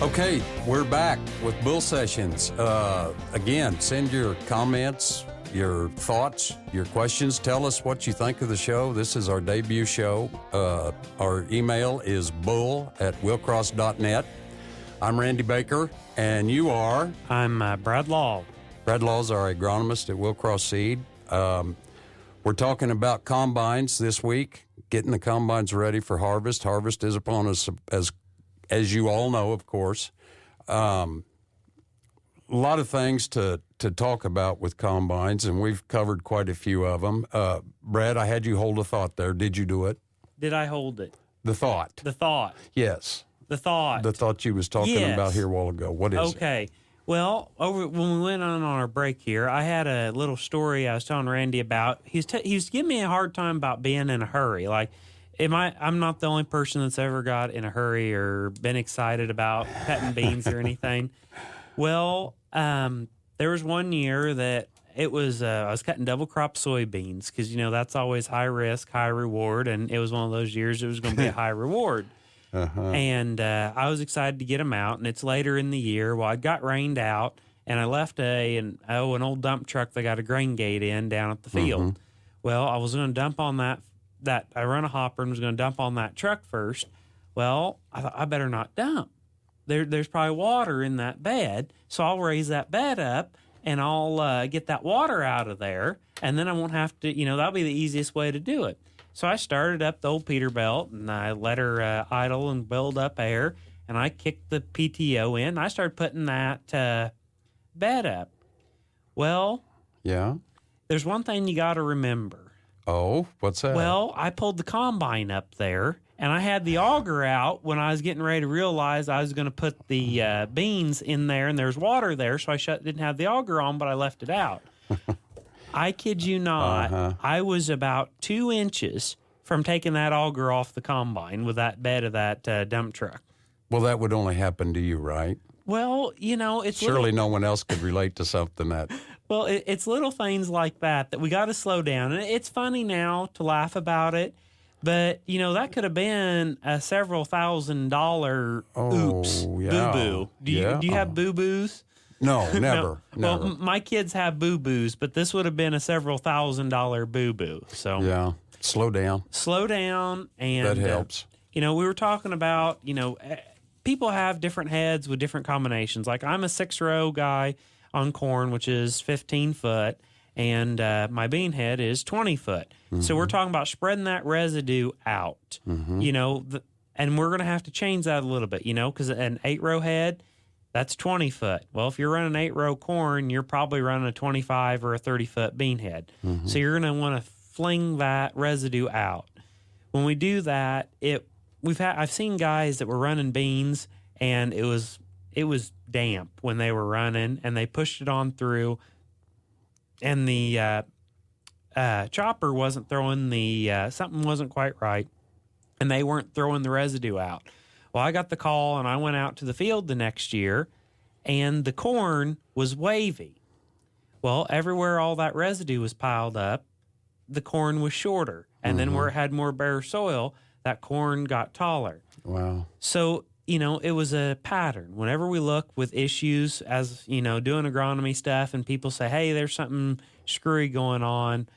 Okay, we're back with Bull Sessions. Again, send your comments, your thoughts, your questions. Tell us what you think of the show. This is our debut show. Our email is bull@willcross.net. I'm Randy Baker, and you are? I'm Brad Law. Brad Law's our agronomist at Willcross Seed. We're talking about combines this week, getting the combines ready for harvest. Harvest is upon us, as you all know, of course. A lot of things to talk about with combines, and we've covered quite a few of them. Brad, I had you hold a thought there. Did you do it? Did I hold it? The thought. The thought. Yes. The thought. The thought you was talking about here a while ago. What is it? Okay. Well, when we went on our break here, I had a little story I was telling Randy about. He was giving me a hard time about being in a hurry. Like, I'm not the only person that's ever got in a hurry or been excited about cutting beans or anything. Well, there was one year that it was I was cutting double crop soybeans because, that's always high risk, high reward. And it was one of those years it was going to be a high reward. Uh-huh. And I was excited to get them out. And it's later in the year. Well, I got rained out, and I left an old dump truck that got a grain gate in down at the field. Mm-hmm. Well, I was going to dump on that I run a hopper and was going to dump on that truck first. Well, I thought I better not dump. There's probably water in that bed, so I'll raise that bed up and I'll get that water out of there, and then I won't have to, that'll be the easiest way to do it. So I started up the old Peterbilt, and I let her idle and build up air, and I kicked the PTO in. I started putting that bed up. Well, yeah. There's one thing you got to remember. Oh, what's that? Well, I pulled the combine up there, and I had the auger out when I was getting ready to realize I was going to put the beans in there, and there's water there, so I didn't have the auger on, but I left it out. I kid you not, I was about 2 inches from taking that auger off the combine with that bed of that dump truck. Well, that would only happen to you, right? Well, it's surely no one else could relate to something that. Well, it's little things like that we got to slow down. And it's funny now to laugh about it, but, that could have been a several $1,000 oops, yeah. boo-boo. Do you have boo-boos? No, never. No. Well, my kids have boo-boos, but this would have been a several $1,000 boo-boo. So yeah, slow down. And that helps. We were talking about, people have different heads with different combinations. Like, I'm a 6-row guy on corn, which is 15 foot, and my bean head is 20 foot. Mm-hmm. So we're talking about spreading that residue out, mm-hmm. And we're going to have to change that a little bit, because an 8-row head, that's 20 foot. Well, if you're running 8-row corn, you're probably running a 25 or a 30 foot bean head. Mm-hmm. So you're going to want to fling that residue out. When we do that, I've seen guys that were running beans, and it was damp when they were running, and they pushed it on through, and the chopper wasn't throwing something wasn't quite right, and they weren't throwing the residue out. Well, I got the call, and I went out to the field the next year, and the corn was wavy. Well, everywhere all that residue was piled up, the corn was shorter, and mm-hmm. then where it had more bare soil, that corn got taller. Wow. So, it was a pattern. Whenever we look with issues as, doing agronomy stuff, and people say, hey, there's something screwy going on,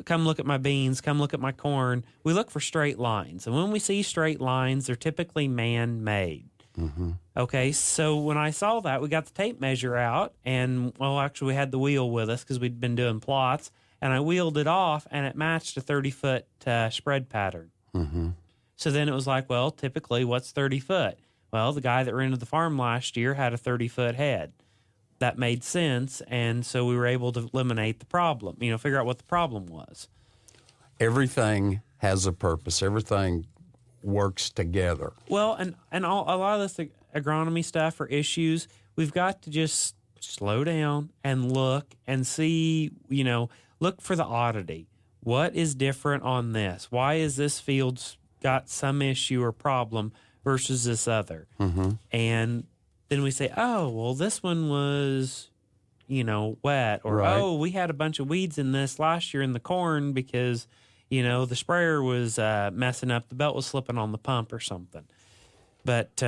come look at my beans, come look at my corn, we look for straight lines. And when we see straight lines, they're typically man-made. Mm-hmm. Okay, so when I saw that, we got the tape measure out, and, well, actually we had the wheel with us because we'd been doing plots, and I wheeled it off, and it matched a 30-foot spread pattern. Mm-hmm. So then it was like, well, typically, what's 30 foot? Well, the guy that rented the farm last year had a 30-foot head. That made sense, and so we were able to eliminate the problem, figure out what the problem was. Everything has a purpose. Everything works together. Well, and a lot of this agronomy stuff or issues, we've got to just slow down and look and see, look for the oddity. What is different on this? Why is this field's got some issue or problem versus this other? Mm-hmm. And then we say, oh, well, this one was, wet. Or, right. Oh, we had a bunch of weeds in this last year in the corn because, the sprayer was messing up. The belt was slipping on the pump or something. But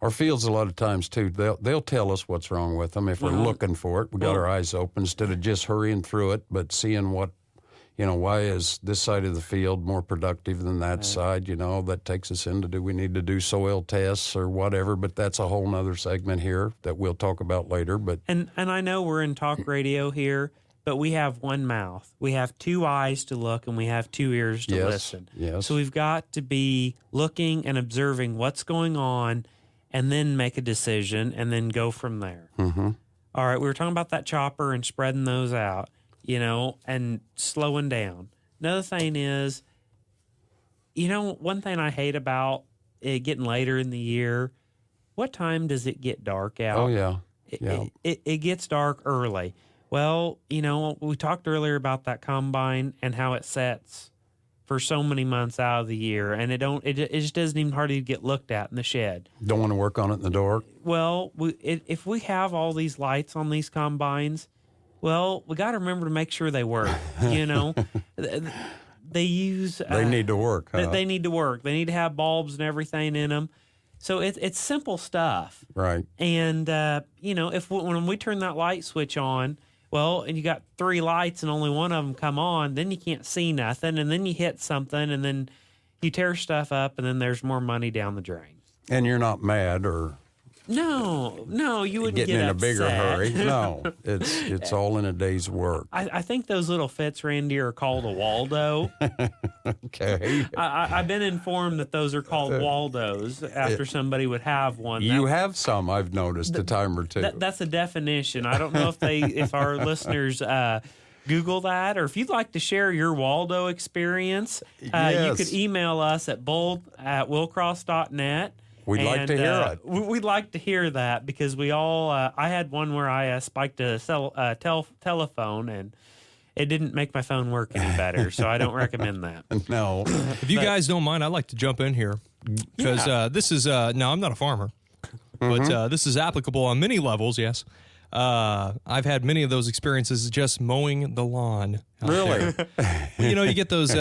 Our fields, a lot of times, too, they'll tell us what's wrong with them if we're looking for it. We got our eyes open instead of just hurrying through it, but seeing what, why is this side of the field more productive than that side? That takes us into, do we need to do soil tests or whatever? But that's a whole nother segment here that we'll talk about later. But And I know we're in talk radio here, but we have one mouth. We have two eyes to look, and we have two ears to listen. Yes. So we've got to be looking and observing what's going on, and then make a decision, and then go from there. Mm-hmm. All right, we were talking about that chopper and spreading those out, and slowing down. Another thing is, one thing I hate about it getting later in the year, what time does it get dark out? Oh, yeah. It gets dark early. Well, we talked earlier about that combine and how it sets for so many months out of the year, and it just doesn't even hardly get looked at in the shed. Don't want to work on it in the dark? Well, if we have all these lights on these combines, well, we got to remember to make sure they work. They use. They need to work. Huh? They need to work. They need to have bulbs and everything in them. So it's simple stuff. Right. And when we turn that light switch on, well, and you got 3 lights and only one of them come on, then you can't see nothing, and then you hit something, and then you tear stuff up, and then there's more money down the drain. And you're not mad or No, you wouldn't getting get in a upset. bigger hurry. No, it's all in a day's work. I think those little fits, Randy, are called a Waldo. Okay. I've been informed that those are called Waldos after somebody would have one. You have some, I've noticed, a time or two. That's a definition. I don't know if our listeners Google that, or if you'd like to share your Waldo experience, you could email us at bold@willcross.net. We'd like to hear it. We'd like to hear that because we all. I had one where I spiked a telephone, and it didn't make my phone work any better. So I don't recommend that. No. If you guys don't mind, I'd like to jump in here because this is no, I'm not a farmer, but this is applicable on many levels. Yes, I've had many of those experiences just mowing the lawn. Really? You get those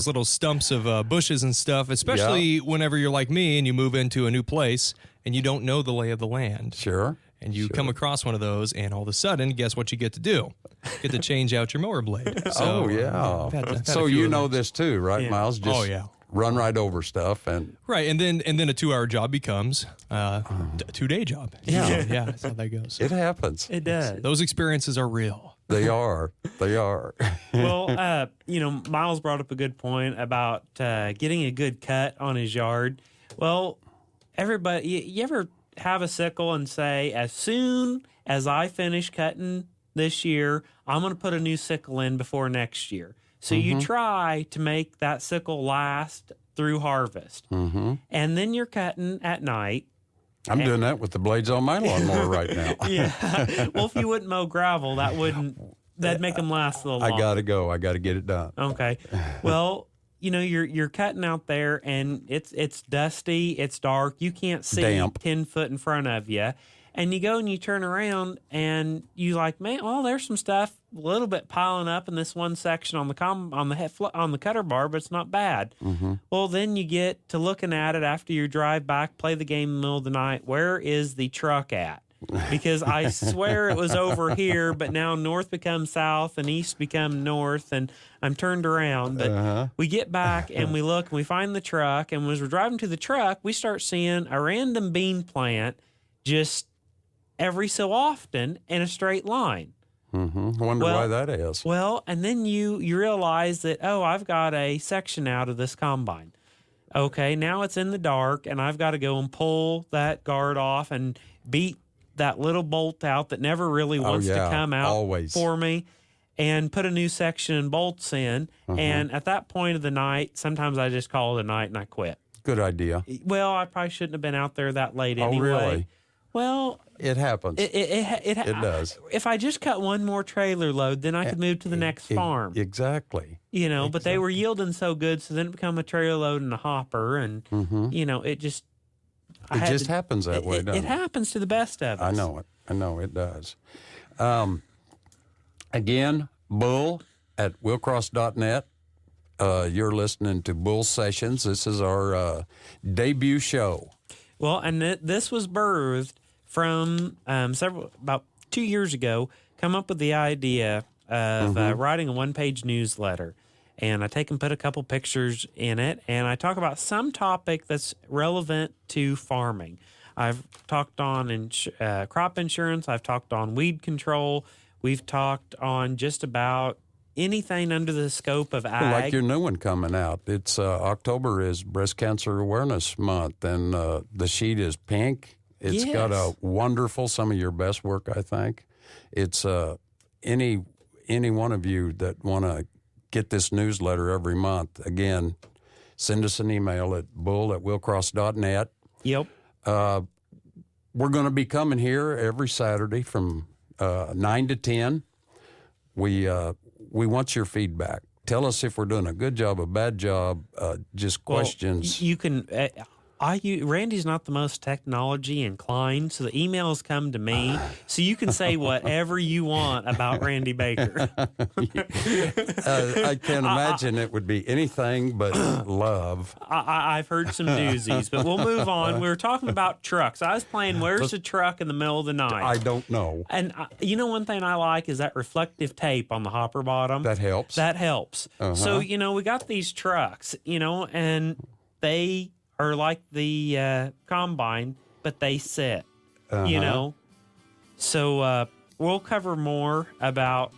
little stumps of bushes and stuff, especially whenever you're like me and you move into a new place and you don't know the lay of the land. Sure. And you come across one of those, and all of a sudden, guess what you get to do? You get to change out your mower blade. So, I've had so you know this too, right, Miles? Just run right over stuff and right, and then a 2-hour job becomes a 2-day job. Yeah, that's how that goes. It happens. It does. Those experiences are real. They are. Well, Miles brought up a good point about getting a good cut on his yard. Well, everybody, you ever have a sickle and say, as soon as I finish cutting this year, I'm going to put a new sickle in before next year. So you try to make that sickle last through harvest. And then you're cutting at night. I'm doing that with the blades on my lawnmower right now. Yeah. Well, if you wouldn't mow gravel, that'd make them last a little longer. I got to go. I got to get it done. Okay. Well, you're cutting out there, and it's dusty, it's dark, you can't see Damp. 10 foot in front of you, and you go and you turn around and you like, man, oh, there's some stuff a little bit piling up in this one section on the cutter bar, but it's not bad. Well, then you get to looking at it after you drive back, play the game in the middle of the night. Where is the truck at? Because I swear it was over here, but now north becomes south and east become north, and I'm turned around. But we get back and we look and we find the truck, and as we're driving to the truck, we start seeing a random bean plant just every so often in a straight line. I wonder why that is. Well, and then you realize that, I've got a section out of this combine. Okay, now it's in the dark, and I've got to go and pull that guard off and beat that little bolt out that never really wants to come out for me, and put a new section and bolts in. And at that point of the night, sometimes I just call it a night and I quit. Good idea. Well, I probably shouldn't have been out there that late anyway. Oh, really? Well, it happens. It does. If I just cut one more trailer load, then I could move to the next farm. Exactly. But they were yielding so good, so then it became a trailer load and a hopper, and it just. It just happens that way, doesn't it? It happens to the best of us. I know it. I know it does. Again, bull@willcross.net. You're listening to Bull Sessions. This is our debut show. Well, and this was birthed from about 2 years ago. Come up with the idea of writing a one-page newsletter, and I take and put a couple pictures in it, and I talk about some topic that's relevant to farming. I've talked on crop insurance. I've talked on weed control. We've talked on just about anything under the scope of ag. Like your new one coming out. It's October is Breast Cancer Awareness Month, and the sheet is pink. It's got a wonderful, some of your best work, I think. It's any one of you that want to get this newsletter every month, again, send us an email at bull@willcross.net. Yep. We're going to be coming here every Saturday from 9 to 10. We want your feedback. Tell us if we're doing a good job, a bad job, just questions. You can. Randy's not the most technology inclined, so the emails come to me. So you can say whatever you want about Randy Baker. I can't imagine it would be anything but love. I've heard some doozies, but we'll move on. We were talking about trucks. I was playing Where's the Truck in the middle of the night. I don't know. And one thing I like is that reflective tape on the hopper bottom. That helps. That helps. So, we got these trucks, and they are like the combine, but they sit, So we'll cover more about,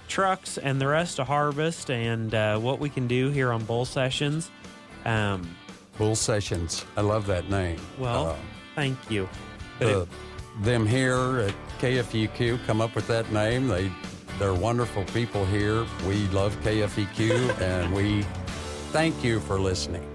trucks and the rest of harvest and what we can do here on Bull Sessions. Bull Sessions. I love that name. Well, thank you. Them here at KFEQ come up with that name. They're wonderful people here. We love KFEQ, and we thank you for listening.